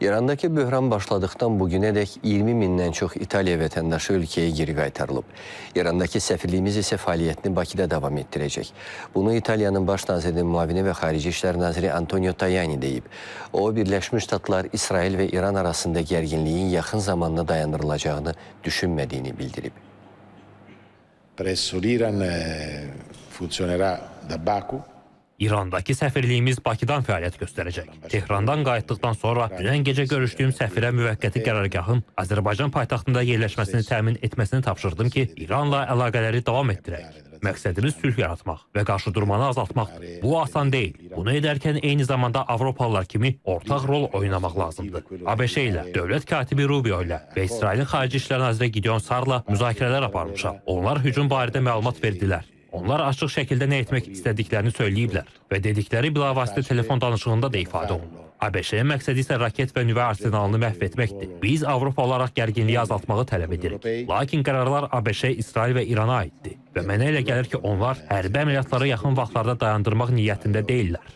İrandakı böhran başladıqdan bugünədək 20 mindən çox İtaliya vətəndaşı ölkəyə geri qaytarılıb. İrandakı səfirliyimiz isə fəaliyyətini Bakıda davam etdirəcək. Bunu İtaliyanın baş nazirinin müavini və xarici işlər naziri Antonio Tajani deyib. O, Birləşmiş Ştatlar, İsrail və İran arasında gərginliyin yaxın zamanda dayandırılacağını düşünmədiyini bildirib. Presso l'Iran funzionerà da Baku. İrandakı səfirliyimiz Bakıdan fəaliyyət göstərəcək. Tehrandan qayıtdıqdan sonra dünən gecə görüşdüyüm səfirə müvəqqəti qərargahın Azərbaycan paytaxtında yerləşməsini təmin etməsini tapşırdım ki, İranla əlaqələri davam etdirək. Məqsədimiz sülh yaratmaq və qarşıdurmanı azaltmaqdır. Bu asan deyil. Bunu edərkən eyni zamanda Avropalılar kimi ortaq rol oynamaq lazımdır. ABŞ ilə, dövlət katibi Rubio ilə və İsrailin xarici işlər naziri Gideon Sarla müzakirələr aparmışam. Onlar hücum barədə məlumat verdilər. Onlar açıq şəkildə nə etmək istədiklərini söyləyiblər və dedikləri bilavasitə telefon danışığında da ifadə olunur. ABŞ-nin məqsədi isə raket və nüvə arsenalını məhv etməkdir. Biz Avropa olaraq gərginliyi azaltmağı tələb edirik. Lakin qərarlar ABŞ, İsrail və İrana aiddir və mənə elə gəlir ki, onlar hərbi əməliyyatları yaxın vaxtlarda dayandırmaq niyyətində deyillər.